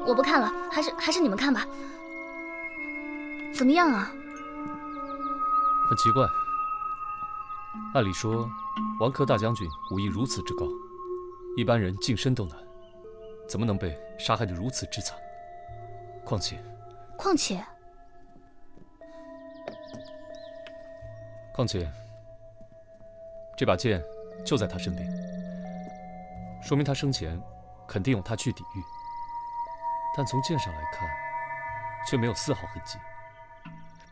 我不看了，还是你们看吧。怎么样啊？很奇怪，按理说，王科大将军武艺如此之高，一般人近身都难，怎么能被杀害得如此之惨？况且，这把剑就在他身边，说明他生前肯定用它去抵御，但从剑上来看，却没有丝毫痕迹，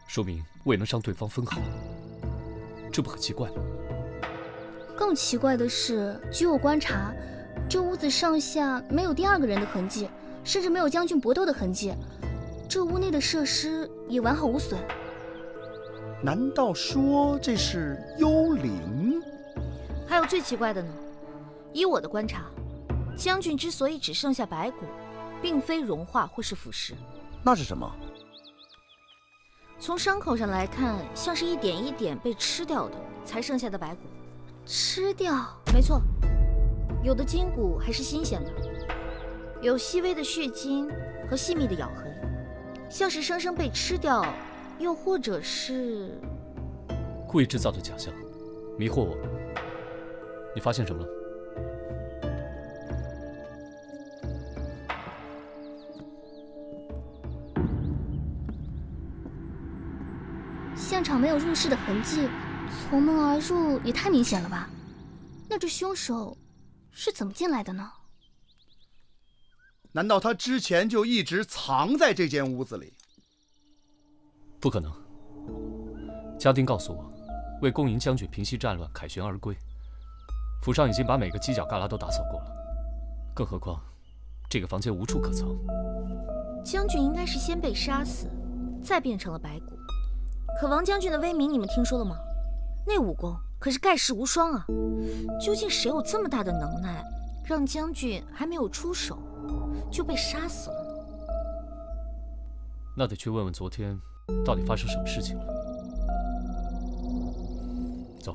说明未能伤对方分毫，这不很奇怪吗？更奇怪的是，据我观察，这屋子上下没有第二个人的痕迹，甚至没有将军搏斗的痕迹，这屋内的设施也完好无损。难道说这是幽灵？还有最奇怪的呢，以我的观察，将军之所以只剩下白骨，并非融化或是腐蚀，那是什么？从伤口上来看，像是一点一点被吃掉的才剩下的白骨。吃掉？没错，有的筋骨还是新鲜的，有细微的血筋和细密的咬痕，像是生生被吃掉，又或者是故意制造的假象，迷惑我。你发现什么了？现场没有入室的痕迹，从门而入也太明显了吧？那这凶手是怎么进来的呢？难道他之前就一直藏在这间屋子里？不可能。家丁告诉我，为恭迎将军平息战乱，凯旋而归。府上已经把每个犄角旮旯都打扫过了，更何况这个房间无处可藏。将军应该是先被杀死，再变成了白骨。可王将军的威名你们听说了吗？那武功可是盖世无双啊！究竟谁有这么大的能耐，让将军还没有出手就被杀死了呢？那得去问问昨天到底发生什么事情了。走。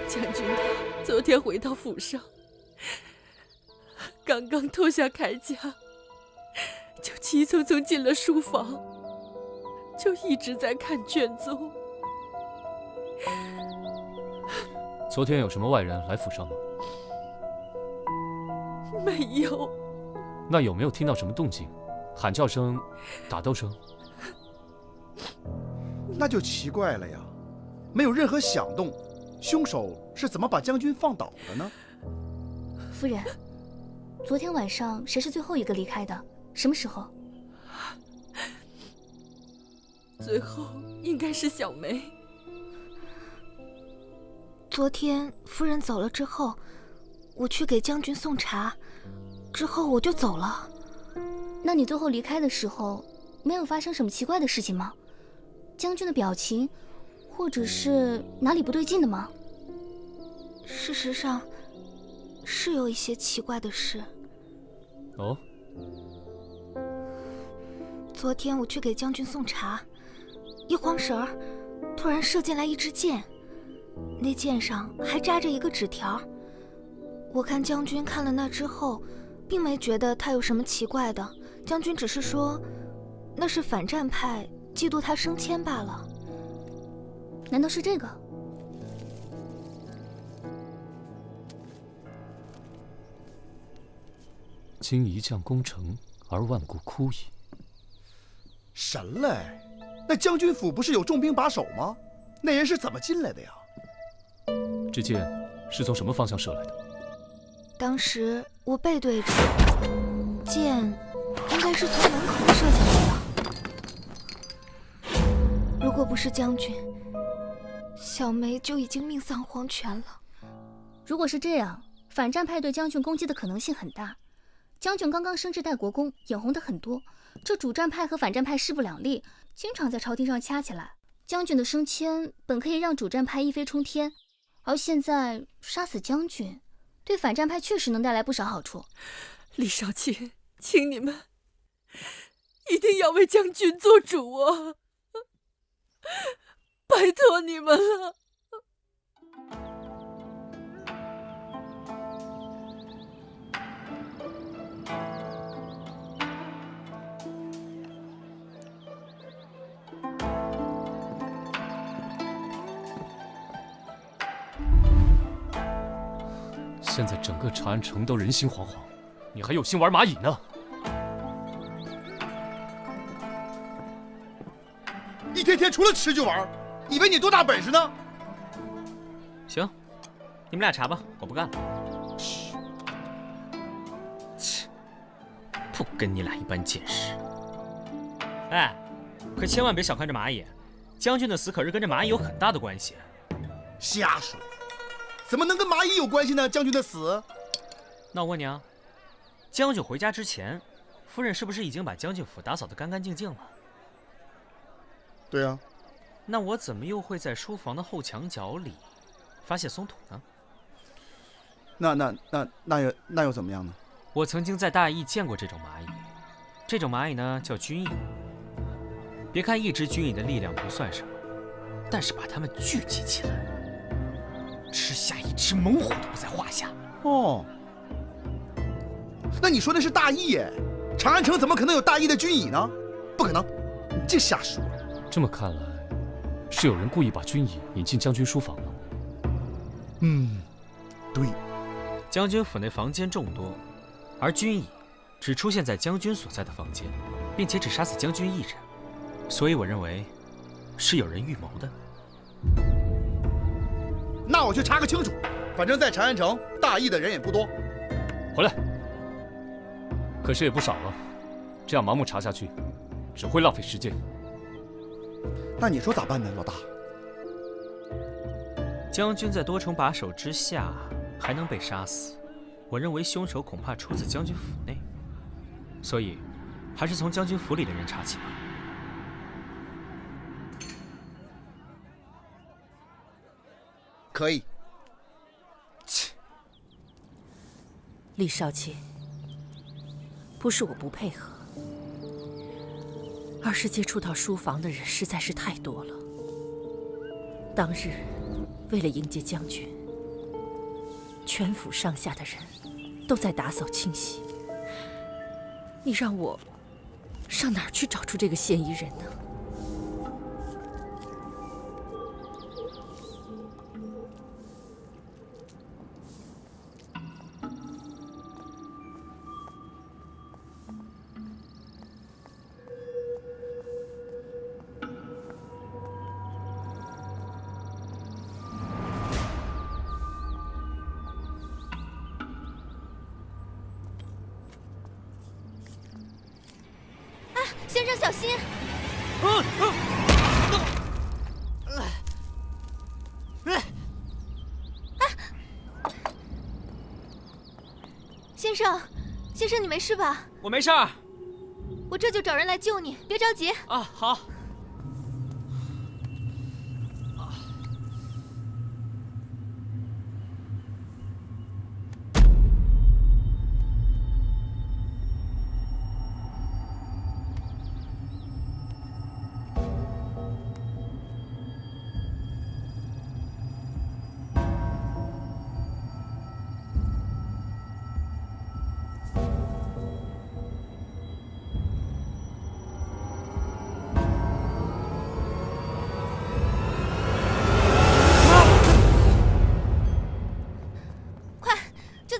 将军他昨天回到府上，刚刚脱下铠甲，就急匆匆进了书房，就一直在看卷宗。昨天有什么外人来府上吗？没有。那有没有听到什么动静？喊叫声、打斗声？那就奇怪了呀，没有任何响动，凶手是怎么把将军放倒的呢？夫人，昨天晚上谁是最后一个离开的？什么时候？最后应该是小梅。昨天夫人走了之后，我去给将军送茶，之后我就走了。那你最后离开的时候，没有发生什么奇怪的事情吗？将军的表情，或者是哪里不对劲的吗？事实上，是有一些奇怪的事。哦。昨天我去给将军送茶，一晃神儿，突然射进来一支箭，那箭上还扎着一个纸条。我看将军看了那之后，并没觉得他有什么奇怪的，将军只是说，那是反战派嫉妒他升迁罢了。难道是这个？今一将功成，而万骨枯矣。神嘞！那将军府不是有重兵把守吗？那人是怎么进来的呀？这箭是从什么方向射来的？当时我背对着，箭应该是从门口射进来的。如果不是将军，小梅就已经命丧黄泉了。如果是这样，反战派对将军攻击的可能性很大。将军刚刚升至代国公，眼红的很多，这主战派和反战派势不两立，经常在朝廷上掐起来。将军的升迁本可以让主战派一飞冲天，而现在杀死将军，对反战派确实能带来不少好处。李少卿，请你们一定要为将军做主啊！拜托你们了。现在整个长安城都人心惶惶，你还有心玩蚂蚁呢？一天天除了吃就玩，以为你多大本事呢？行，你们俩查吧，我不干了。切，不跟你俩一般见识。哎，可千万别小看这蚂蚁，将军的死可是跟这蚂蚁有很大的关系。瞎说，怎么能跟蚂蚁有关系呢？将军的死？那我问你啊，将军回家之前，夫人是不是已经把将军府打扫得干干净净了？对啊。那我怎么又会在书房的后墙角里发现松土呢？那又怎么样呢？我曾经在大邑见过这种蚂蚁，这种蚂蚁呢叫军蚁。别看一只军蚁的力量不算什么，但是把它们聚集起来，吃下一只猛虎都不在话下。哦，那你说的是大邑耶？长安城怎么可能有大邑的军蚁呢？不可能，你净瞎说。这么看来，是有人故意把军蚁引进将军书房了。对。将军府内房间众多，而军蚁只出现在将军所在的房间，并且只杀死将军一人，所以我认为是有人预谋的。那我去查个清楚，反正在长安城，大邑的人也不多。回来，可是也不少了，这样盲目查下去，只会浪费时间。那你说咋办呢，老大？将军在多重把守之下还能被杀死，我认为凶手恐怕出自将军府内，所以还是从将军府里的人查起吧。可以。切，李少卿，不是我不配合，而是接触到书房的人实在是太多了。当日为了迎接将军，全府上下的人都在打扫清洗，你让我上哪儿去找出这个嫌疑人呢？先生小心！先生，先生，你没事吧？我没事儿。我这就找人来救你，别着急。啊，好。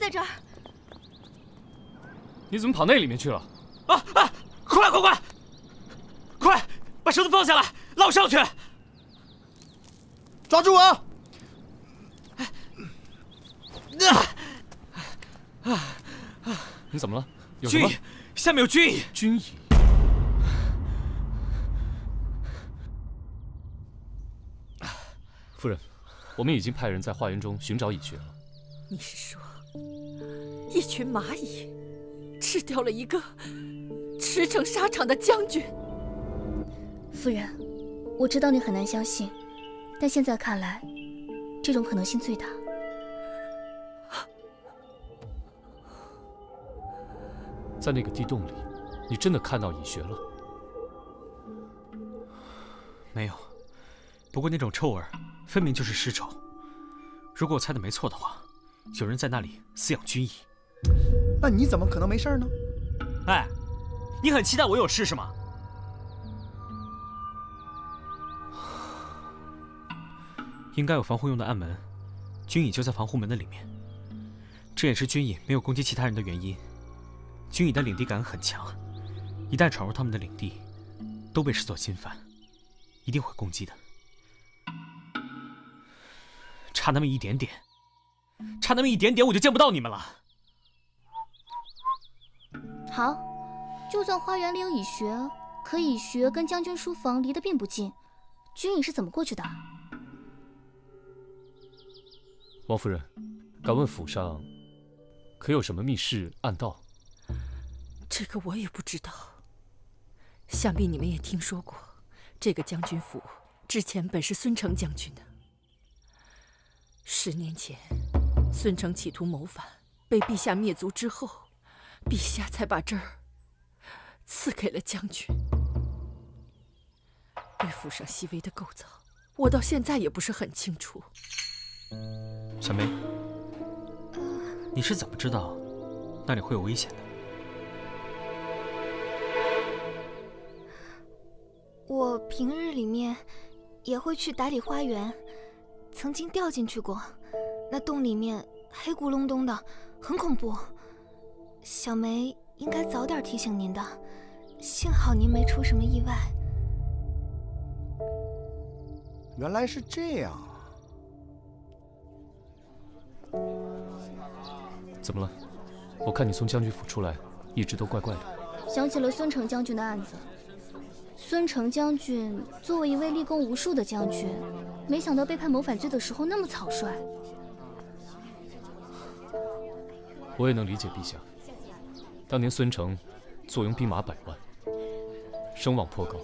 在这儿。你怎么跑那里面去了？快，把绳子放下来，拉我上去！抓住我！你怎么了？有什么？军蚁，下面有军蚁！军蚁。夫人，我们已经派人在花园中寻找蚁穴了。你是说，一群蚂蚁吃掉了一个驰骋沙场的将军？夫人，我知道你很难相信，但现在看来，这种可能性最大。在那个地洞里，你真的看到蚁穴了？没有，不过那种臭味分明就是尸臭。如果我猜的没错的话，有人在那里饲养军蚁。那你怎么可能没事呢？哎，你很期待我有事是吗？应该有防护用的暗门，军蚁就在防护门的里面。这也是军蚁没有攻击其他人的原因。军蚁的领地感很强，一旦闯入他们的领地，都被视作侵犯，一定会攻击的。差那么一点点，差那么一点点，我就见不到你们了。好，就算花园里有蚁穴，可蚁穴跟将军书房离得并不近，军蚁是怎么过去的？王夫人，敢问府上可有什么密室暗道？这个我也不知道。想必你们也听说过，这个将军府之前本是孙承将军的。10年前，孙承企图谋反，被陛下灭族之后，陛下才把这儿赐给了将军。对府上细微的构造，我到现在也不是很清楚。小梅，你是怎么知道那里会有危险的？我平日里面也会去打理花园，曾经掉进去过，那洞里面黑咕隆咚的，很恐怖。小梅应该早点提醒您的，幸好您没出什么意外。原来是这样啊！怎么了？我看你从将军府出来，一直都怪怪的。想起了孙承将军的案子。孙承将军作为一位立功无数的将军，没想到被判谋反罪的时候那么草率。我也能理解陛下。当年孙承坐拥兵马100万，声望颇高，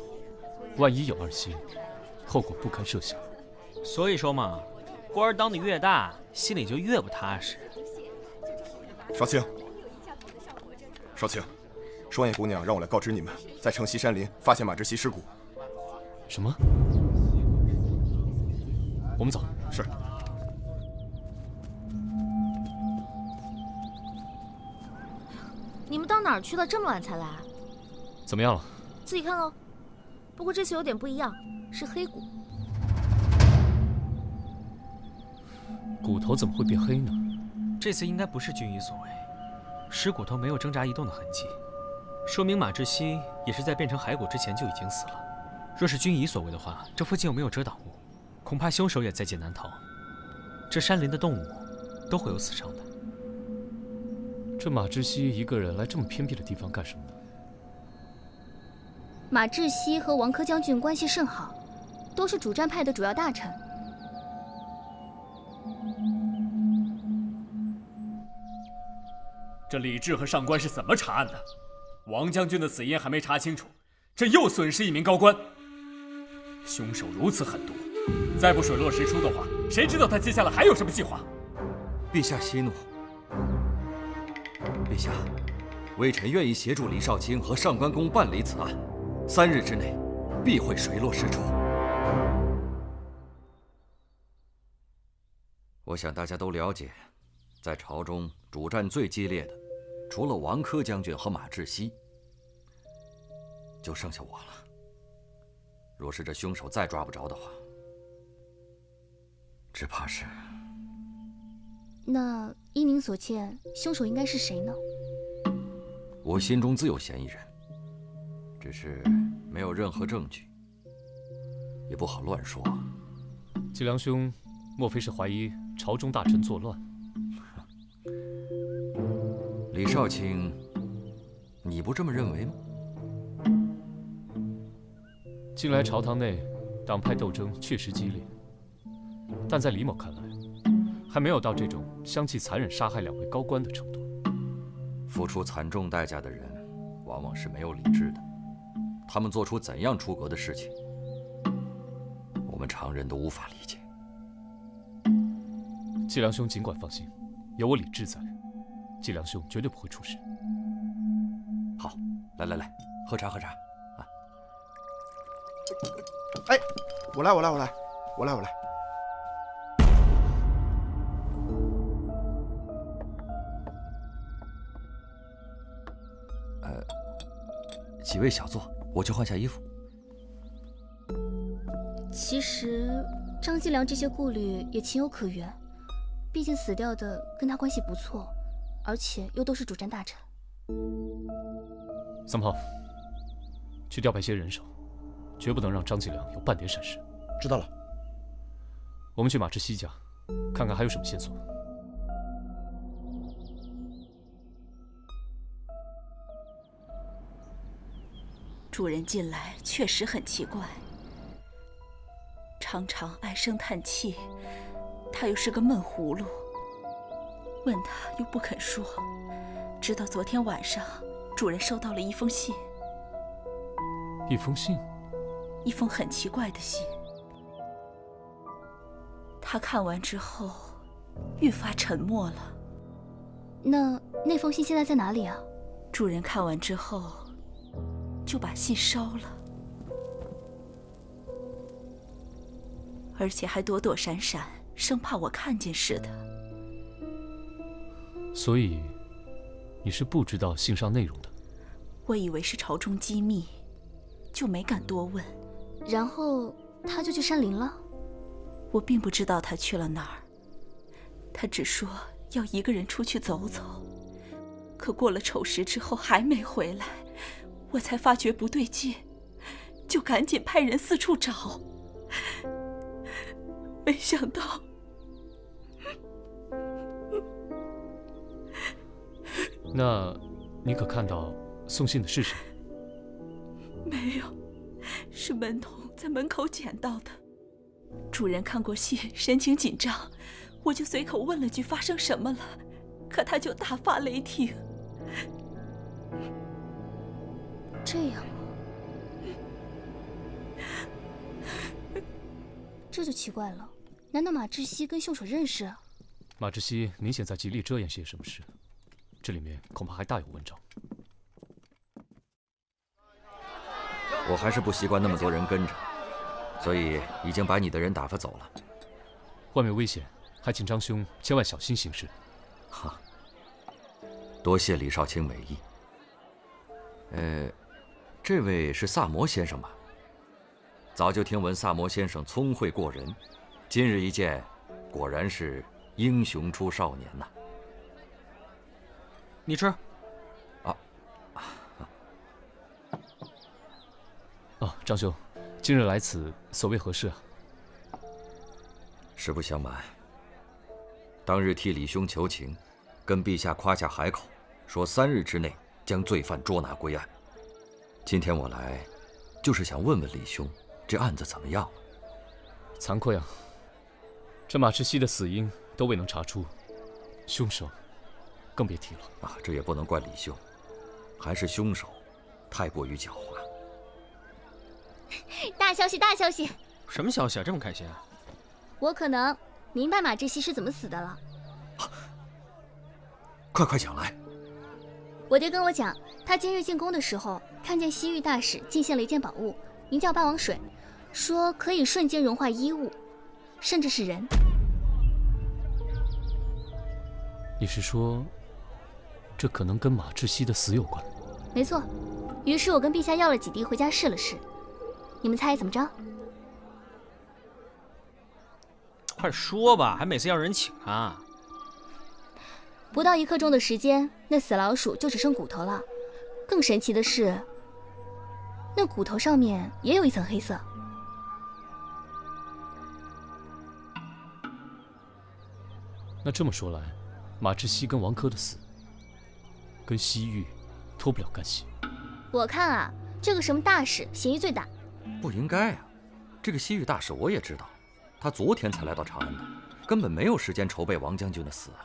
万一有二心，后果不堪设想。所以说嘛，官儿当得越大，心里就越不踏实。少卿，少卿，双叶姑娘让我来告知你们，在城西山林发现马志熙尸骨。什么？我们走。是。你们到哪儿去了？这么晚才来？怎么样了？自己看喽。不过这次有点不一样，是黑骨。骨头怎么会变黑呢？这次应该不是军医所为，尸骨头没有挣扎移动的痕迹，说明马志熙也是在变成骸骨之前就已经死了。若是军医所为的话，这附近又没有遮挡物，恐怕凶手也在劫难逃。这山林的动物都会有死伤的。这马志熙一个人来这么偏僻的地方干什么呢？马志熙和王科将军关系甚好，都是主战派的主要大臣。这李治和上官是怎么查案的？王将军的死因还没查清楚，这又损失一名高官。凶手如此狠毒，再不水落石出的话，谁知道他接下来还有什么计划？陛下息怒。陛下，微臣愿意协助李少卿和上官公办理此案，3日之内必会水落石出。我想大家都了解，在朝中主战最激烈的，除了王科将军和马志熙，就剩下我了。若是这凶手再抓不着的话，只怕是……那依您所见，凶手应该是谁呢？我心中自有嫌疑人，只是没有任何证据，也不好乱说。季良兄，莫非是怀疑朝中大臣作乱？李少卿，你不这么认为吗？近来朝堂内党派斗争确实激烈，但在李某看来，还没有到这种相继残忍杀害2位高官的程度。付出惨重代价的人，往往是没有理智的。他们做出怎样出格的事情，我们常人都无法理解。季良兄尽管放心，有我李治在，季良兄绝对不会出事。好，来，喝茶啊！哎，我来。我来。几位小坐，我去换下衣服。其实张继良这些顾虑也情有可原，毕竟死掉的跟他关系不错，而且又都是主战大臣。三炮，去调派些人手，绝不能让张继良有半点闪失。知道了。我们去马志熙家，看看还有什么线索。主人近来确实很奇怪，常常唉声叹气，他又是个闷葫芦，问他又不肯说，直到昨天晚上，主人收到了一封信。一封信？一封很奇怪的信。他看完之后，愈发沉默了。那封信现在在哪里啊？主人看完之后，就把信烧了，而且还躲躲闪闪，生怕我看见似的。所以，你是不知道信上内容的？我以为是朝中机密，就没敢多问。然后他就去山林了？我并不知道他去了哪儿，他只说要一个人出去走走，可过了丑时之后还没回来，我才发觉不对劲，就赶紧派人四处找，没想到那你可看到送信的是谁？没有，是门童在门口捡到的。主人看过信，神情紧张，我就随口问了句发生什么了，可他就大发雷霆。这样啊，这就奇怪了，难道马志熙跟凶手认识？马志熙明显在极力遮掩些什么事，这里面恐怕还大有文章。我还是不习惯那么多人跟着，所以已经把你的人打发走了。外面危险，还请张兄千万小心行事。哈，多谢李少卿美意。这位是萨摩先生吧？早就听闻萨摩先生聪慧过人，今日一见，果然是英雄出少年呐。你吃。张兄，今日来此，所谓何事啊？实不相瞒，当日替李兄求情，跟陛下夸下海口，说3日之内将罪犯捉拿归案。今天我来，就是想问问李兄，这案子怎么样了？惭愧啊，这马志熙的死因都未能查出，凶手更别提了。这也不能怪李兄，还是凶手太过于狡猾。大消息！大消息！什么消息啊？这么开心啊？我可能明白马志熙是怎么死的了。快讲来！我爹跟我讲，他今日进宫的时候，看见西域大使进献了一件宝物，名叫霸王水，说可以瞬间融化衣物，甚至是人。你是说，这可能跟马志熙的死有关？没错。于是我跟陛下要了几滴回家试了试，你们猜怎么着？快说吧，还每次要人请啊？不到1刻钟的时间，那死老鼠就只剩骨头了。更神奇的是，那骨头上面也有一层黑色。那这么说来，马志熙跟王珂的死，跟西域脱不了干系。我看啊，这个什么大使嫌疑最大。不应该啊，这个西域大使我也知道，他昨天才来到长安的，根本没有时间筹备王将军的死啊。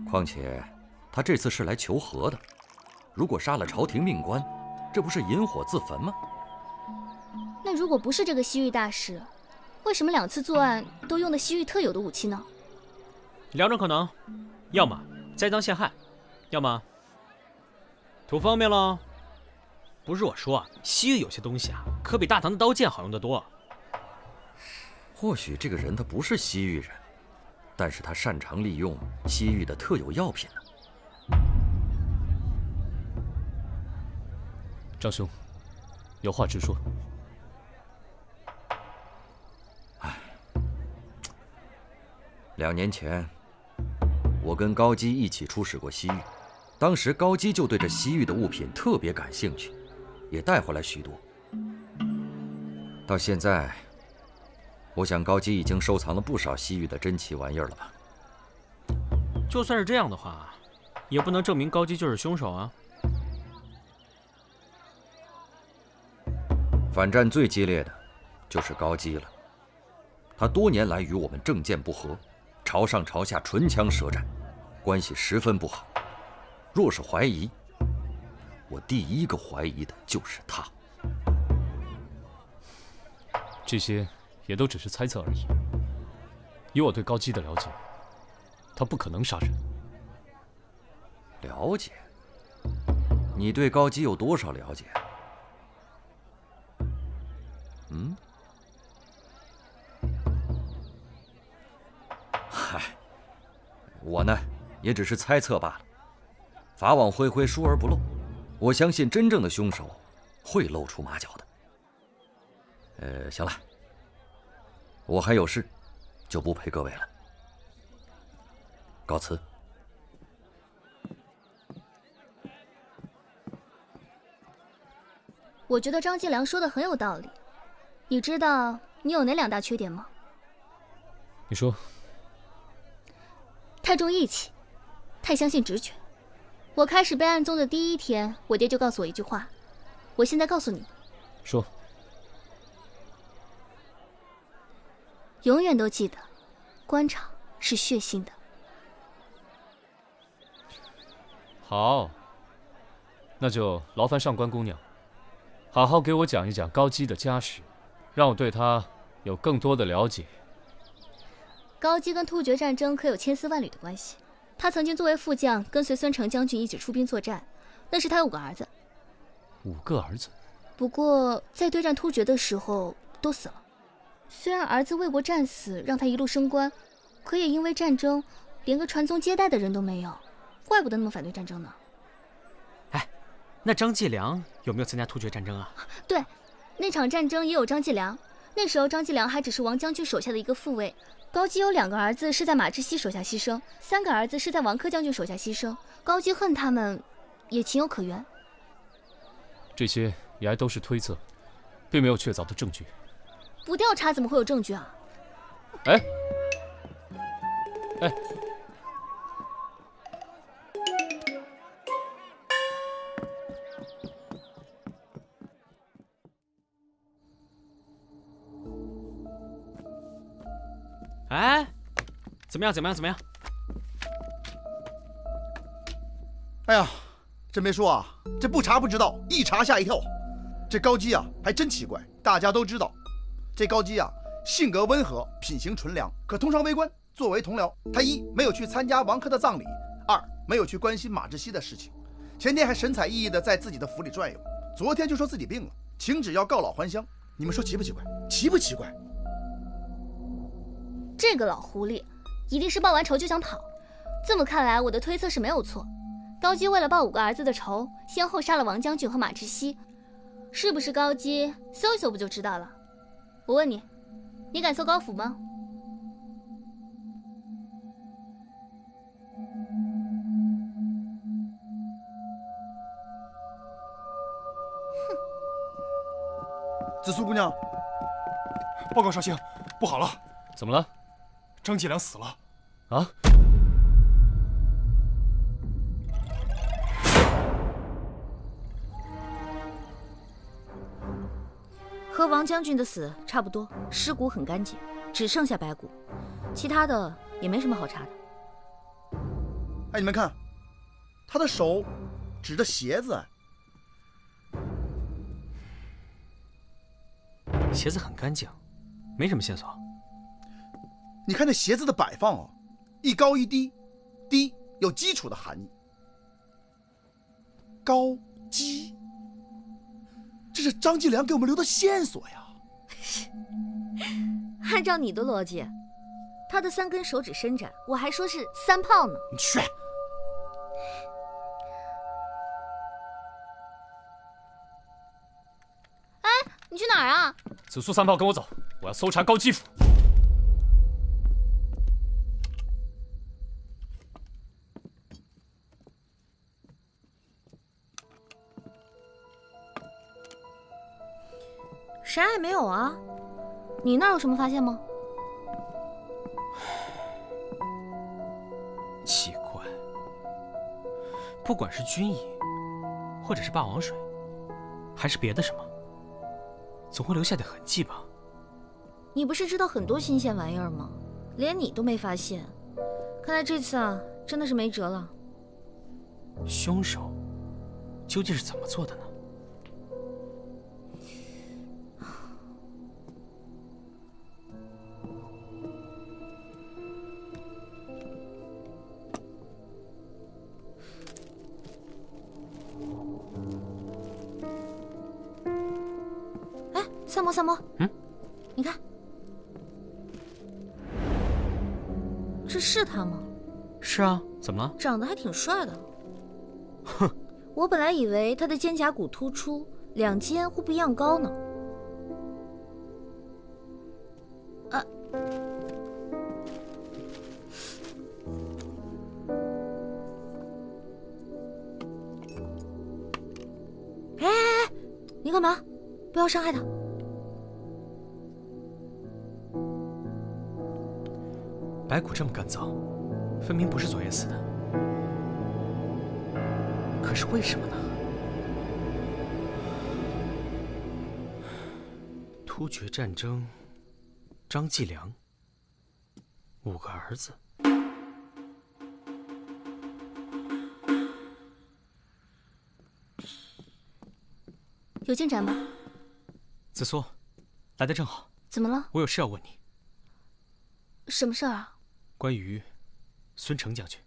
况且他这次是来求和的，如果杀了朝廷命官，这不是引火自焚吗？那如果不是这个西域大使，为什么2次作案都用的西域特有的武器呢？2种可能，要么栽赃陷害，要么图方便喽。不是我说啊，西域有些东西啊，可比大唐的刀剑好用得多。或许这个人他不是西域人，但是他擅长利用西域的特有药品呢。张兄，有话直说。2年前，我跟高基一起出使过西域，当时高基就对这西域的物品特别感兴趣，也带回来许多。到现在，我想高基已经收藏了不少西域的珍奇玩意儿了吧？就算是这样的话，也不能证明高基就是凶手啊。反战最激烈的就是高基了，他多年来与我们政见不合，朝上朝下唇枪舌战，关系十分不好。若是怀疑，我第一个怀疑的就是他。这些也都只是猜测而已。以我对高基的了解，他不可能杀人。了解？你对高基有多少了解？嗨，我呢，也只是猜测罢了。法网恢恢，疏而不漏。我相信真正的凶手会露出马脚的。行了，我还有事，就不陪各位了，告辞。我觉得张继良说的很有道理。你知道你有哪2大缺点吗？你说。太重义气，太相信直觉。我开始背暗宗的第1天，我爹就告诉我一句话，我现在告诉你。说。永远都记得，官场是血腥的。好，那就劳烦上官姑娘，好好给我讲一讲高基的家史，让我对他有更多的了解。高基跟突厥战争可有千丝万缕的关系。他曾经作为副将，跟随孙承将军一起出兵作战，那时他有5个儿子。5个儿子？不过在对战突厥的时候都死了。虽然儿子为国战死，让他一路升官，可也因为战争，连个传宗接代的人都没有，怪不得那么反对战争呢。哎，那张继良有没有参加突厥战争啊？对，那场战争也有张继良。那时候张继良还只是王将军手下的一个副尉。高基有2个儿子是在马志熙手下牺牲，3个儿子是在王珂将军手下牺牲。高基恨他们，也情有可原。这些也还都是推测，并没有确凿的证据。不调查怎么会有证据啊？哎，哎，怎么样？哎呀，真没说啊，这不查不知道，一查吓一跳。这高基啊，还真奇怪。大家都知道，这高基啊，性格温和，品行纯良，可通常为官。作为同僚，他1没有去参加王珂的葬礼，2没有去关心马志熙的事情，前天还神采奕奕的在自己的府里转悠，昨天就说自己病了，请旨要告老还乡。你们说奇不奇怪？奇不奇怪？这个老狐狸，一定是报完仇就想跑。这么看来，我的推测是没有错。高基为了报5个儿子的仇，先后杀了王将军和马志熙，是不是高基？搜一搜不就知道了。我问你，你敢搜高府吗？哼！紫苏姑娘，报告少卿，不好了！怎么了？张继良死了。啊？和王将军的死差不多，尸骨很干净，只剩下白骨，其他的也没什么好查的。哎，你们看，他的手指着鞋子，鞋子很干净，没什么线索。你看那鞋子的摆放啊，一高一低，低有基础的含义。高基，这是张继良给我们留的线索呀。按照你的逻辑，他的3根手指伸展，我还说是3炮呢。你去。哎，你去哪儿啊？紫苏3炮，跟我走，我要搜查高基府。啥也没有啊，你那儿有什么发现吗？奇怪，不管是军蚁，或者是霸王水，还是别的什么，总会留下点痕迹吧？你不是知道很多新鲜玩意儿吗？连你都没发现，看来这次啊，真的是没辙了。凶手究竟是怎么做的呢？三摸，你看，这是他吗？是啊，怎么了？长得还挺帅的。哼，我本来以为他的肩胛骨突出，2肩会不一样高呢。哎，你干嘛？不要伤害他。白骨这么干燥，分明不是昨夜死的。可是为什么呢？突厥战争，张继良，5个儿子。有进展吗？紫苏，来得正好。怎么了？我有事要问你。什么事儿啊？关于孙成将军。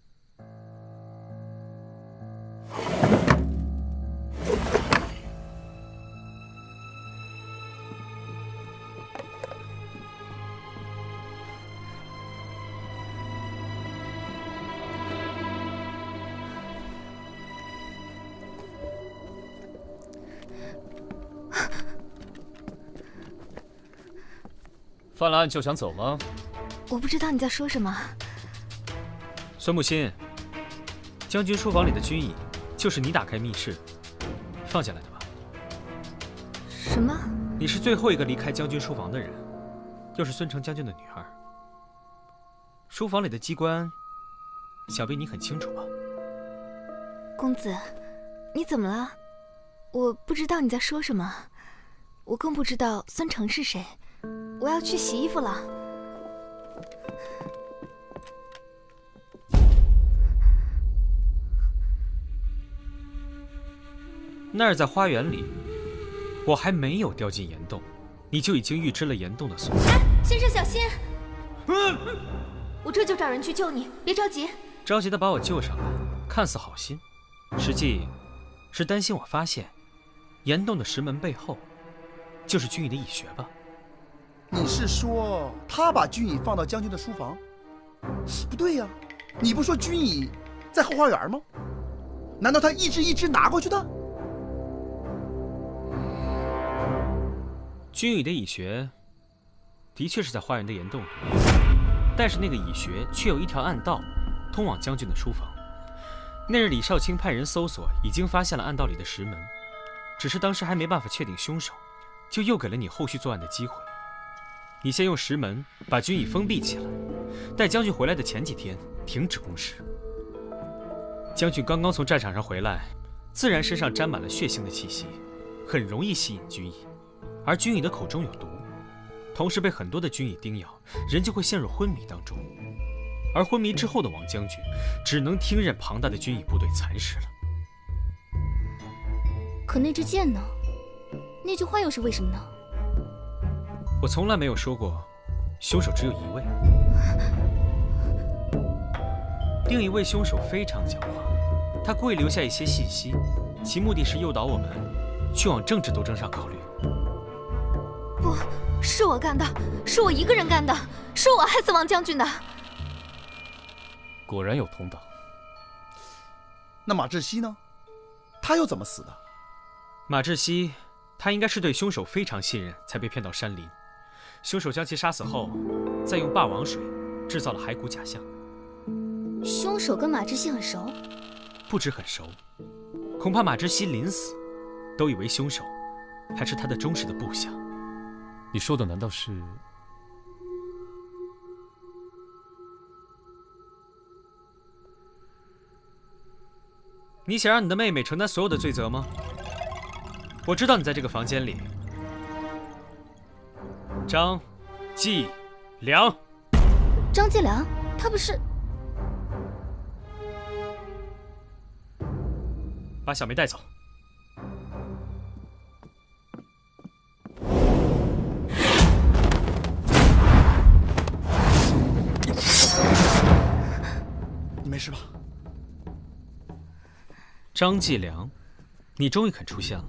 犯了案就想走吗？我不知道你在说什么。孙木心，将军书房里的军蚁就是你打开密室放下来的吧？什么？你是最后一个离开将军书房的人，又是孙成将军的女儿。书房里的机关，想必你很清楚吧？公子，你怎么了？我不知道你在说什么，我更不知道孙成是谁。我要去洗衣服了。那儿在花园里，我还没有掉进岩洞，你就已经预知了岩洞的所在。哎，先生小心！我这就找人去救你，别着急。着急的把我救上来，看似好心，实际是担心我发现岩洞的石门背后就是军蚁的蚁穴吧？你是说他把军蚁放到将军的书房？不对呀，你不说军蚁在后花园吗？难道他一只一只拿过去的？军蚁的蚁穴的确是在花园的岩洞里，但是那个蚁穴却有一条暗道通往将军的书房。那日李少卿派人搜索，已经发现了暗道里的石门，只是当时还没办法确定凶手，就又给了你后续作案的机会。你先用石门把军蚁封闭起来，待将军回来的前几天停止攻势。将军刚刚从战场上回来，自然身上沾满了血腥的气息，很容易吸引军蚁。而军蚁的口中有毒，同时被很多的军蚁叮咬，人就会陷入昏迷当中。而昏迷之后的王将军，只能听任庞大的军蚁部队蚕食了。可那支箭呢？那句话又是为什么呢？我从来没有说过，凶手只有一位。另一位凶手非常狡猾，他故意留下一些信息，其目的是诱导我们去往政治斗争上考虑。不，是我干的，是我一个人干的，是我害死王将军的。果然有同党。那马志熙呢？他又怎么死的？马志熙，他应该是对凶手非常信任，才被骗到山林。凶手将其杀死后，再用霸王水制造了骸骨假象。凶手跟马志熙很熟？不止很熟，恐怕马志熙临死都以为凶手还是他的忠实的部下。你说的难道是？你想让你的妹妹承担所有的罪责吗？我知道你在这个房间里。张继良。张继良，他不是？把小梅带走。你没事吧？张继良，你终于肯出现了。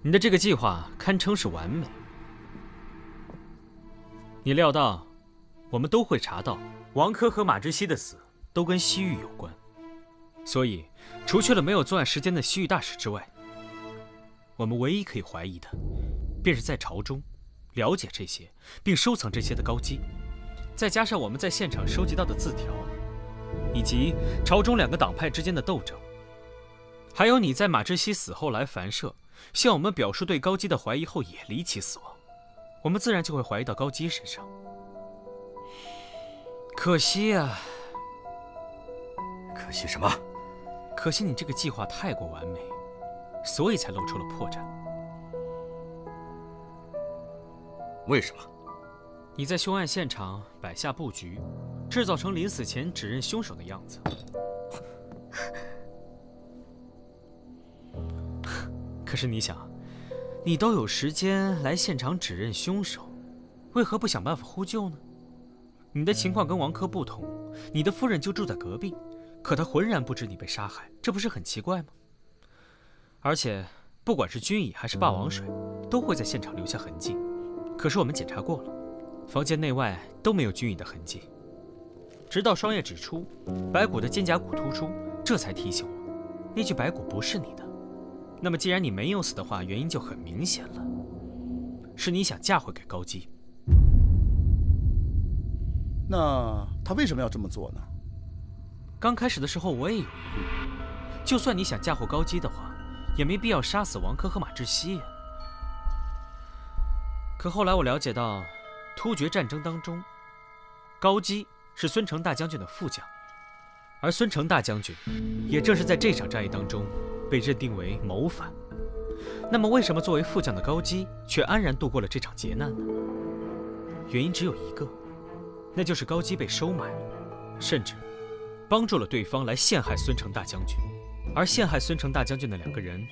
你的这个计划堪称是完美。你料到我们都会查到王珂和马志熙的死都跟西域有关，所以除去了没有作案时间的西域大使之外，我们唯一可以怀疑的便是在朝中了解这些并收藏这些的高基，再加上我们在现场收集到的字条，以及朝中两个党派之间的斗争，还有你在马志熙死后来樊舍向我们表述对高基的怀疑后也离奇死亡，我们自然就会怀疑到高基身上。可惜啊。可惜什么？可惜你这个计划太过完美，所以才露出了破绽。为什么？你在凶案现场摆下布局，制造成临死前指认凶手的样子。可是你想，你都有时间来现场指认凶手，为何不想办法呼救呢？你的情况跟王珂不同，你的夫人就住在隔壁，可她浑然不知你被杀害，这不是很奇怪吗？而且，不管是军椅还是霸王水，都会在现场留下痕迹。可是我们检查过了，房间内外都没有军椅的痕迹。直到双叶指出白骨的肩胛骨突出，这才提醒我，那具白骨不是你的。那么既然你没有死的话，原因就很明显了，是你想嫁祸给高基。那他为什么要这么做呢？刚开始的时候我也有疑虑，就算你想嫁祸高基的话，也没必要杀死王珂和马志熙呀。可后来我了解到，突厥战争当中，高基是孙承大将军的副将，而孙承大将军也正是在这场战役当中被认定为谋反。那么为什么作为副将的高基却安然度过了这场劫难呢？原因只有一个，那就是高基被收买了，甚至帮助了对方来陷害孙承大将军。而陷害孙承大将军的两个人，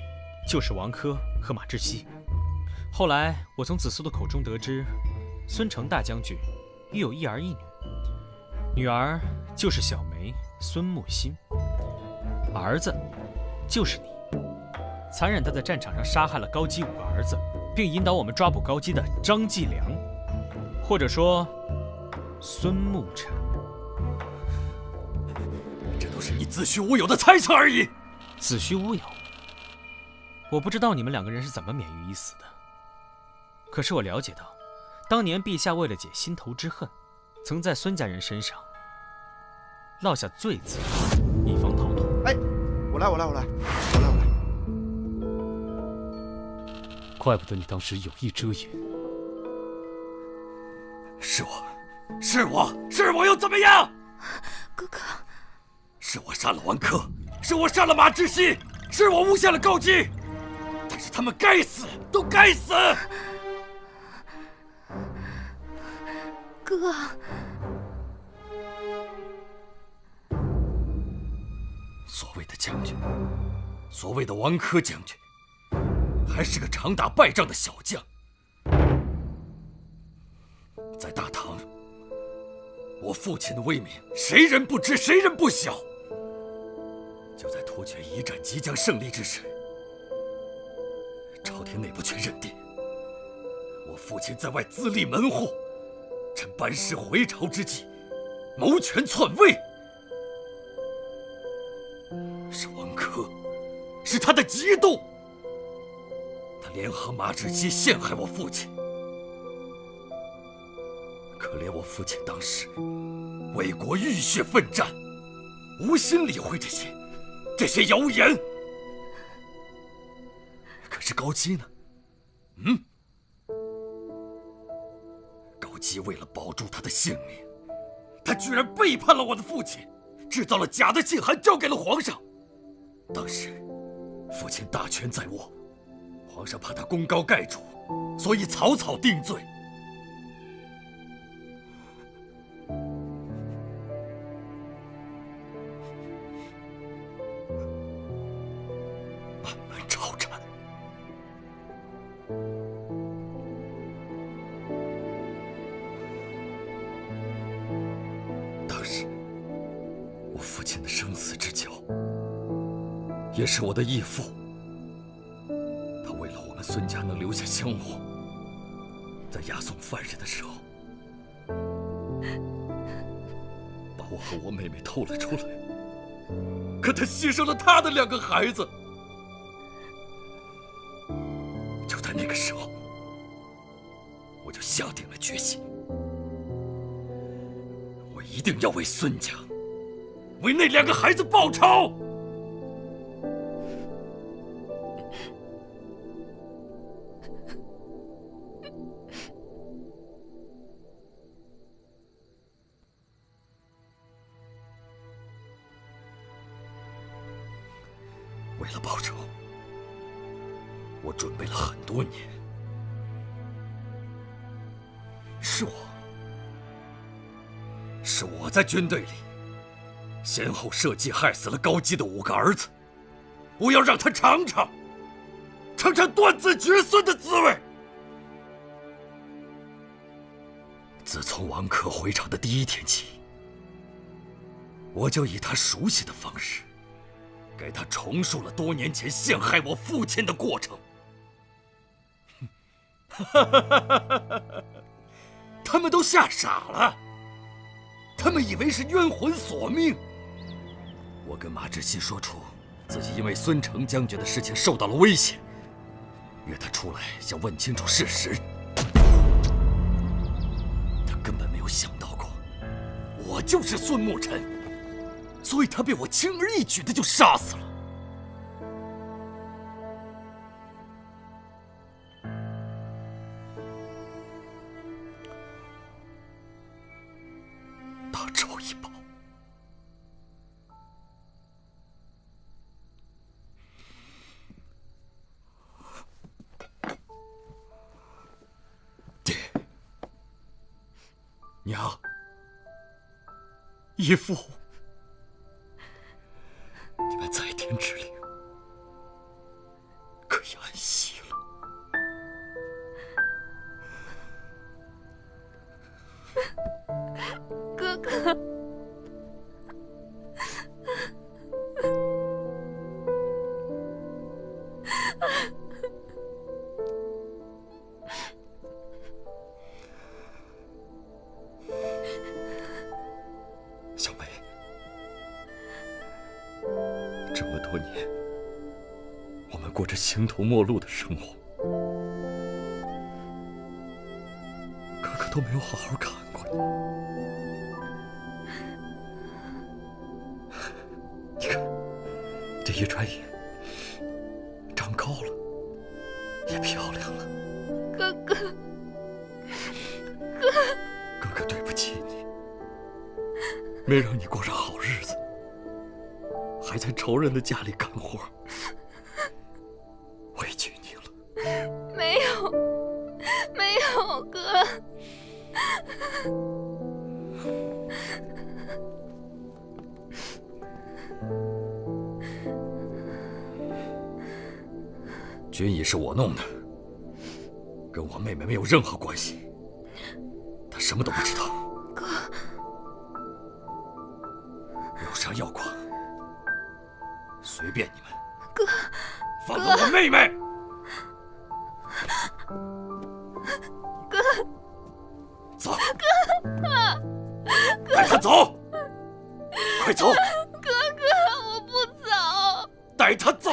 就是王珂和马志熙。后来我从子苏的口中得知，孙承大将军育有一儿一女，女儿就是小梅孙木心，儿子就是你。残忍地在战场上杀害了高基5个儿子，并引导我们抓捕高基的张继良，或者说孙沐晨。这都是你子虚乌有的猜测而已。子虚乌有？我不知道你们两个人是怎么免于一死的。可是我了解到，当年陛下为了解心头之恨，曾在孙家人身上落下罪字，以防逃脱。哎，我来。怪不得你当时有意遮掩。是我又怎么样？哥哥，是我杀了王珂，是我杀了马志熙，是我诬陷了高基，但是他们该死，都该死。哥，所谓的将军，所谓的王珂将军，还是个常打败仗的小将。在大唐，我父亲的威名，谁人不知，谁人不晓。就在突厥一战即将胜利之时，朝廷内部却认定我父亲在外自立门户，趁班师回朝之际，谋权篡位。是王珂，是他的激动。他联合马志熙陷害我父亲。可怜我父亲当时为国浴血奋战，无心理会这些谣言。可是高基呢？高基为了保住他的性命，他居然背叛了我的父亲，制造了假的信函交给了皇上。当时父亲大权在握，皇上怕他功高盖主，所以草草定罪。漫漫朝战，当时我父亲的生死之交，也是我的义父。他为了我们孙家能留下香火，在押送犯人的时候，把我和我妹妹偷了出来。可他牺牲了他的2个孩子。就在那个时候，我就下定了决心，我一定要为孙家，为那2个孩子报仇。为了报仇，我准备了很多年。是我在军队里先后设计害死了高基的5个儿子，我要让他尝尝断子绝孙的滋味。自从王珂回朝的第1天起，我就以他熟悉的方式，给他重述了多年前陷害我父亲的过程。他们都吓傻了，他们以为是冤魂索命。我跟马志熙说出自己因为孙承将军的事情受到了威胁，约他出来想问清楚事实。他根本没有想到过我就是孙沐尘，所以他被我轻而易举的就杀死了。大仇已报，爹、娘、义父，你们在天之灵可以安息了。哥哥，小梅，这么多年，我们过着形同陌路的生活，哥哥都没有好好看过你。你看，这一转眼，长高了，也漂亮了。哥哥，哥哥对不起你，没让你过上好日子，还在仇人的家里干活，委屈你了。没有，哥。军医是我弄的，跟我妹妹没有任何关系，她什么都不知道。哥，有啥要夸，随便你们。哥，放过我妹妹！走，带他走，快走！哥哥，我不走。带他走。